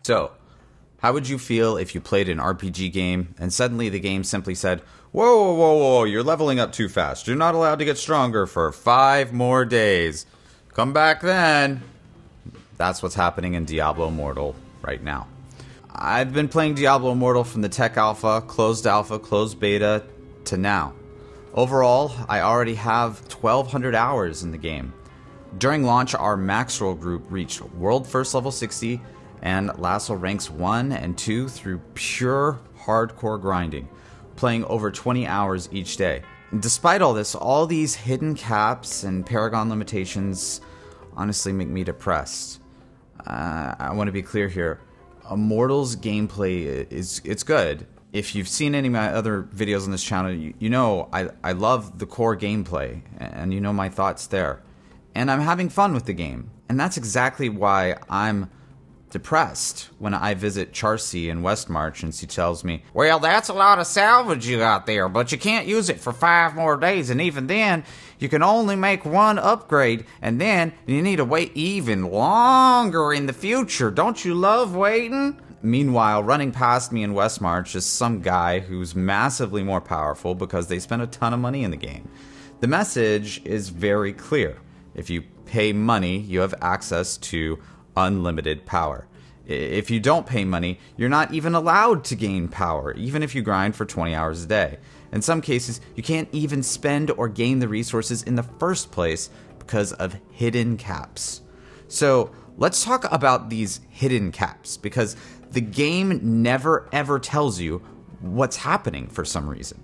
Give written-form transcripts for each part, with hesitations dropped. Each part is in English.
So, how would you feel if you played an RPG game and suddenly the game simply said, whoa, whoa, whoa, whoa, you're leveling up too fast. You're not allowed to get stronger for 5 more days. Come back then. That's what's happening in Diablo Immortal right now. I've been playing Diablo Immortal from the tech alpha, closed beta, to now. Overall, I already have 1,200 hours in the game. During launch, our Maxroll group reached World First Level 60 and Lasso ranks 1 and 2 through pure hardcore grinding, playing over 20 hours each day. And despite all this, all these hidden caps and Paragon limitations honestly make me depressed. I want to be clear here. Immortal's gameplay it's good. If you've seen any of my other videos on this channel, you know I love the core gameplay, and you know my thoughts there. And I'm having fun with the game. And that's exactly why I'm depressed when I visit Charcy in Westmarch and she tells me, well, that's a lot of salvage you got there, but you can't use it for 5 more days, and even then, you can only make 1 upgrade, and then you need to wait even longer in the future. Don't you love waiting? Meanwhile, running past me in Westmarch is some guy who's massively more powerful because they spent a ton of money in the game. The message is very clear. If you pay money, you have access to unlimited power. If you don't pay money, you're not even allowed to gain power, even if you grind for 20 hours a day. In some cases, you can't even spend or gain the resources in the first place because of hidden caps. So let's talk about these hidden caps, because the game never ever tells you what's happening for some reason.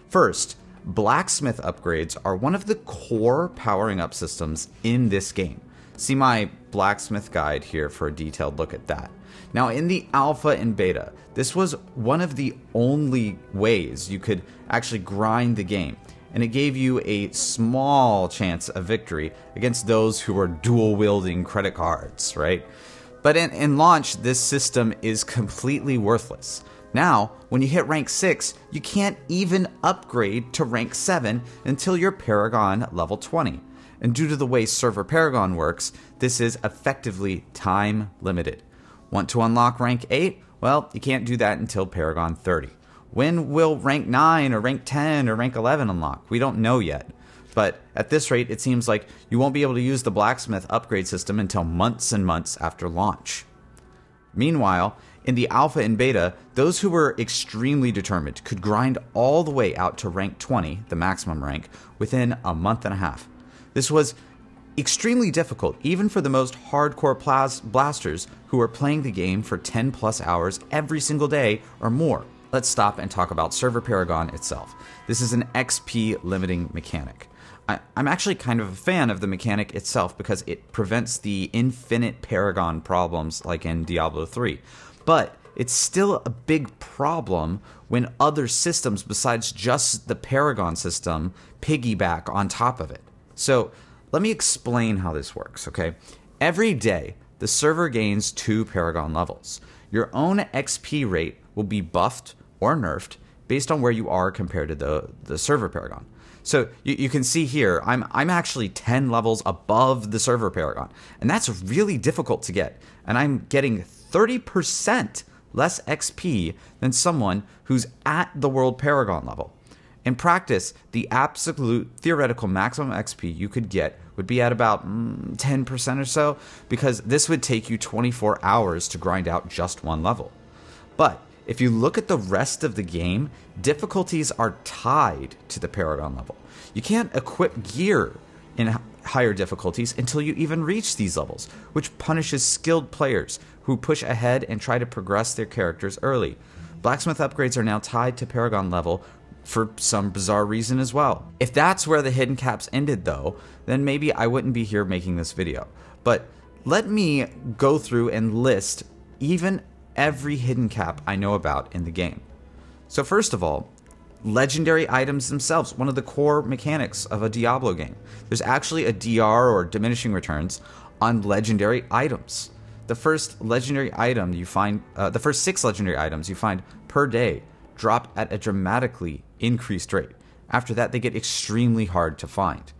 First, blacksmith upgrades are one of the core powering up systems in this game. See my blacksmith guide here for a detailed look at that. Now, in the alpha and beta, this was one of the only ways you could actually grind the game, and it gave you a small chance of victory against those who were dual-wielding credit cards, right? But in launch, this system is completely worthless. Now, when you hit rank 6, you can't even upgrade to rank 7 until you're Paragon level 20. And due to the way Server Paragon works, this is effectively time limited. Want to unlock rank 8? Well, you can't do that until Paragon 30. When will rank 9 or rank 10 or rank 11 unlock? We don't know yet. But at this rate, it seems like you won't be able to use the blacksmith upgrade system until months and months after launch. Meanwhile, in the alpha and beta, those who were extremely determined could grind all the way out to rank 20, the maximum rank, within a month and a half. This was extremely difficult, even for the most hardcore blasters who were playing the game for 10 plus hours every single day or more. Let's stop and talk about Server Paragon itself. This is an XP limiting mechanic. I'm actually kind of a fan of the mechanic itself because it prevents the infinite Paragon problems like in Diablo 3. But it's still a big problem when other systems besides just the Paragon system piggyback on top of it. So let me explain how this works, okay? Every day, the server gains 2 Paragon levels. Your own XP rate will be buffed or nerfed based on where you are compared to the server Paragon. So you can see here, I'm actually 10 levels above the server Paragon, and that's really difficult to get. And I'm getting 30% less XP than someone who's at the World Paragon level. In practice, the absolute theoretical maximum XP you could get would be at about 10% or so, because this would take you 24 hours to grind out just 1 level. But if you look at the rest of the game, difficulties are tied to the Paragon level. You can't equip gear in higher difficulties until you even reach these levels, which punishes skilled players who push ahead and try to progress their characters early. Blacksmith upgrades are now tied to Paragon level for some bizarre reason as well. If that's where the hidden caps ended though, then maybe I wouldn't be here making this video. But let me go through and list even every hidden cap I know about in the game. So first of all, legendary items themselves, one of the core mechanics of a Diablo game. There's actually a DR, or diminishing returns, on legendary items. The first legendary item you find, the first 6 legendary items you find per day drop at a dramatically increased rate. After that, they get extremely hard to find.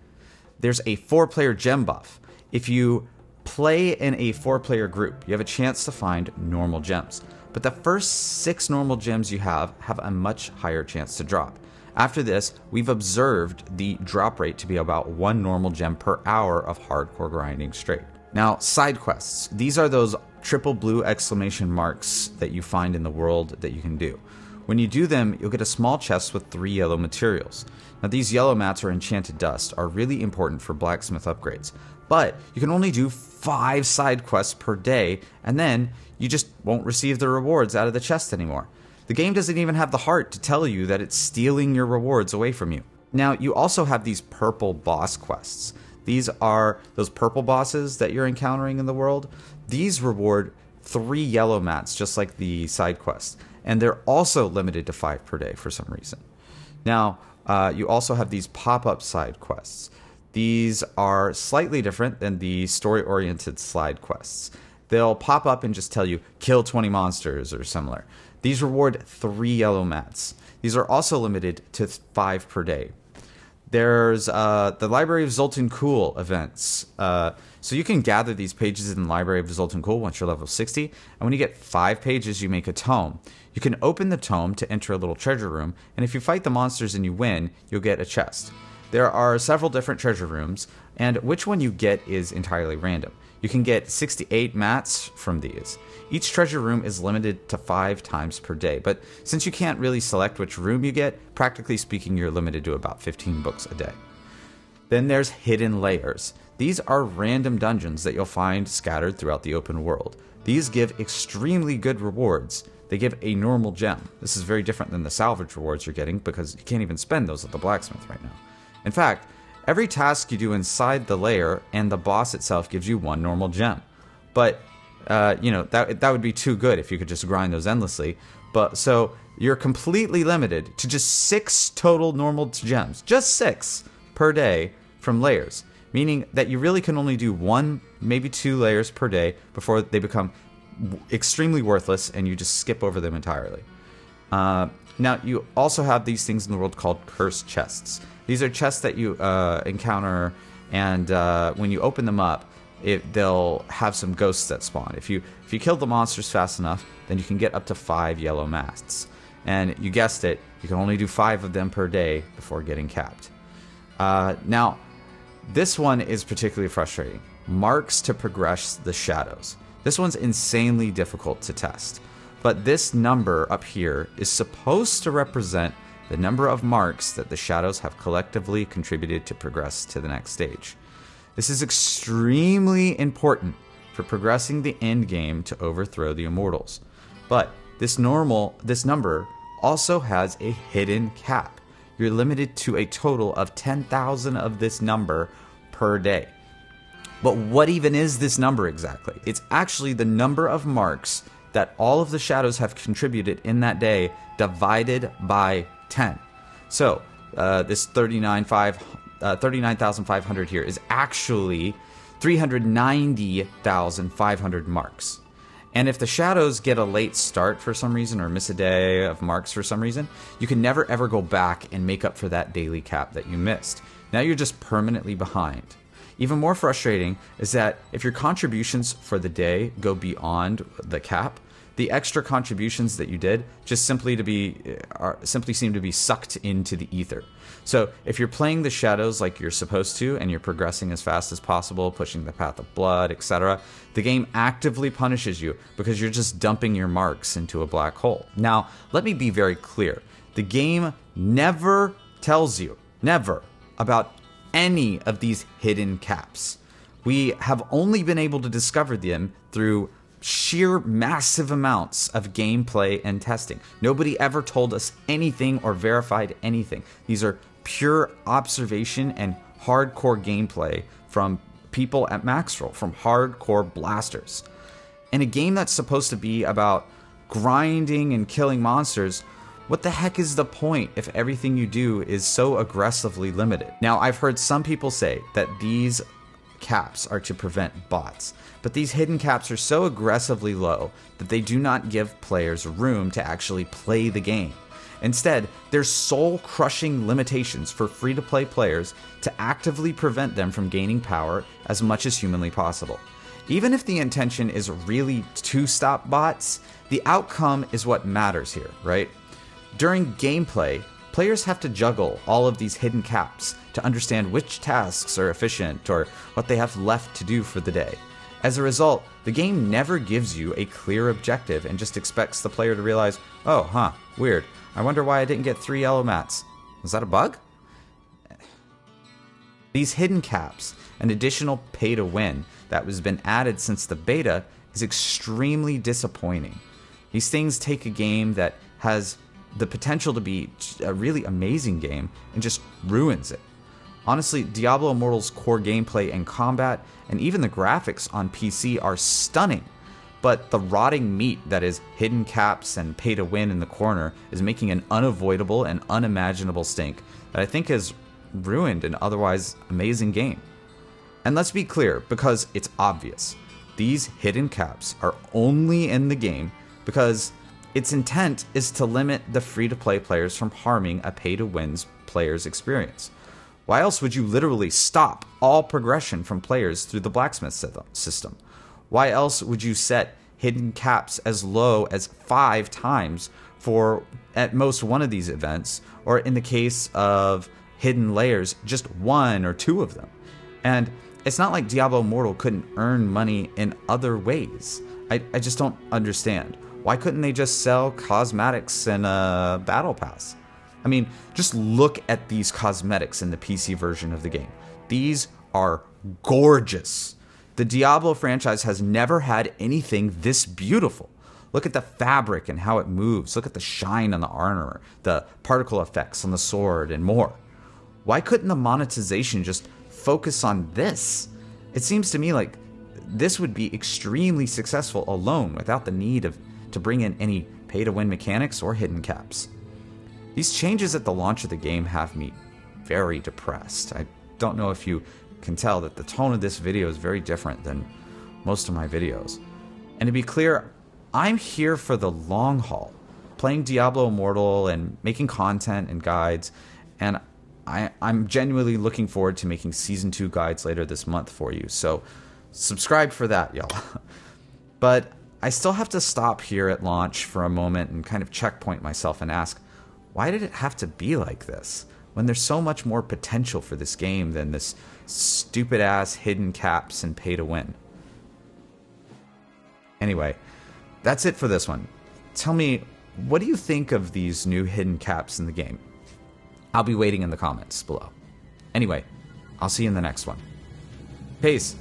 There's a 4-player gem buff. If you play in a 4-player group, you have a chance to find normal gems. But the first 6 normal gems you have a much higher chance to drop. After this, we've observed the drop rate to be about 1 normal gem per hour of hardcore grinding straight. Now, side quests. These are those triple blue exclamation marks that you find in the world that you can do. When you do them, you'll get a small chest with 3 yellow materials. Now, these yellow mats or enchanted dust are really important for blacksmith upgrades, but you can only do 5 side quests per day, and then you just won't receive the rewards out of the chest anymore. The game doesn't even have the heart to tell you that it's stealing your rewards away from you. Now, you also have these purple boss quests. These are those purple bosses that you're encountering in the world. These reward 3 yellow mats, just like the side quests. And they're also limited to 5 per day for some reason. Now, you also have these pop-up side quests. These are slightly different than the story-oriented side quests. They'll pop up and just tell you, kill 20 monsters or similar. These reward 3 yellow mats. These are also limited to 5 per day. There's the Library of Zoltan Kuhl events. So you can gather these pages in the Library of Zoltan Kuhl once you're level 60. And when you get 5 pages, you make a tome. You can open the tome to enter a little treasure room. And if you fight the monsters and you win, you'll get a chest. There are several different treasure rooms, and which one you get is entirely random. You can get 68 mats from these. Each treasure room is limited to 5 times per day, but since you can't really select which room you get, practically speaking, you're limited to about 15 books a day. Then there's hidden layers. These are random dungeons that you'll find scattered throughout the open world. These give extremely good rewards. They give a normal gem. This is very different than the salvage rewards you're getting because you can't even spend those at the blacksmith right now. In fact, every task you do inside the layer and the boss itself gives you 1 normal gem. But, that would be too good if you could just grind those endlessly. But so you're completely limited to just 6 total normal gems. Just 6 per day from layers. Meaning that you really can only do 1, maybe 2 layers per day before they become extremely worthless and you just skip over them entirely. Now, you also have these things in the world called cursed chests. These are chests that you encounter, and when you open them up, they'll have some ghosts that spawn. If you kill the monsters fast enough, then you can get up to 5 yellow mats. And you guessed it, you can only do 5 of them per day before getting capped. Now, this one is particularly frustrating. Marks to progress the shadows. This one's insanely difficult to test. But this number up here is supposed to represent the number of marks that the shadows have collectively contributed to progress to the next stage. This is extremely important for progressing the end game to overthrow the immortals. But this number also has a hidden cap. You're limited to a total of 10,000 of this number per day. But what even is this number exactly? It's actually the number of marks that all of the shadows have contributed in that day divided by 10. So this 39,500 here is actually 390,500 marks. And if the shadows get a late start for some reason or miss a day of marks for some reason, you can never ever go back and make up for that daily cap that you missed. Now you're just permanently behind. Even more frustrating is that if your contributions for the day go beyond the cap, the extra contributions that you did just simply seem to be sucked into the ether. So if you're playing the shadows like you're supposed to and you're progressing as fast as possible, pushing the path of blood, etc., the game actively punishes you because you're just dumping your marks into a black hole. Now, let me be very clear. The game never tells you, never, about any of these hidden caps. We have only been able to discover them through sheer massive amounts of gameplay and testing. Nobody ever told us anything or verified anything. These are pure observation and hardcore gameplay from people at Maxroll, from hardcore blasters. In a game that's supposed to be about grinding and killing monsters, what the heck is the point if everything you do is so aggressively limited? Now, I've heard some people say that these caps are to prevent bots, but these hidden caps are so aggressively low that they do not give players room to actually play the game. Instead, they're soul-crushing limitations for free-to-play players to actively prevent them from gaining power as much as humanly possible. Even if the intention is really to stop bots, the outcome is what matters here, right? During gameplay, players have to juggle all of these hidden caps to understand which tasks are efficient or what they have left to do for the day. As a result, the game never gives you a clear objective and just expects the player to realize, oh, weird. I wonder why I didn't get 3 yellow mats. Was that a bug? These hidden caps, an additional pay to win that has been added since the beta, is extremely disappointing. These things take a game that has the potential to be a really amazing game and just ruins it. Honestly, Diablo Immortal's core gameplay and combat, and even the graphics on PC are stunning, but the rotting meat that is hidden caps and pay to win in the corner is making an unavoidable and unimaginable stink that I think has ruined an otherwise amazing game. And let's be clear, because it's obvious, these hidden caps are only in the game because its intent is to limit the free-to-play players from harming a pay-to-win player's experience. Why else would you literally stop all progression from players through the blacksmith system? Why else would you set hidden caps as low as 5 times for at most one of these events, or in the case of hidden layers, just 1 or 2 of them? And it's not like Diablo Immortal couldn't earn money in other ways. I just don't understand. Why couldn't they just sell cosmetics and a battle pass? I mean, just look at these cosmetics in the PC version of the game. These are gorgeous. The Diablo franchise has never had anything this beautiful. Look at the fabric and how it moves. Look at the shine on the armor, the particle effects on the sword, and more. Why couldn't the monetization just focus on this? It seems to me like this would be extremely successful alone without the need to bring in any pay-to-win mechanics or hidden caps. These changes at the launch of the game have me very depressed. I don't know if you can tell that the tone of this video is very different than most of my videos. And to be clear, I'm here for the long haul, playing Diablo Immortal and making content and guides, and I'm genuinely looking forward to making Season 2 guides later this month for you, so subscribe for that, y'all. But I still have to stop here at launch for a moment and kind of checkpoint myself and ask, why did it have to be like this when there's so much more potential for this game than this stupid ass hidden caps and pay to win? Anyway, that's it for this one. Tell me, what do you think of these new hidden caps in the game? I'll be waiting in the comments below. Anyway, I'll see you in the next one. Peace.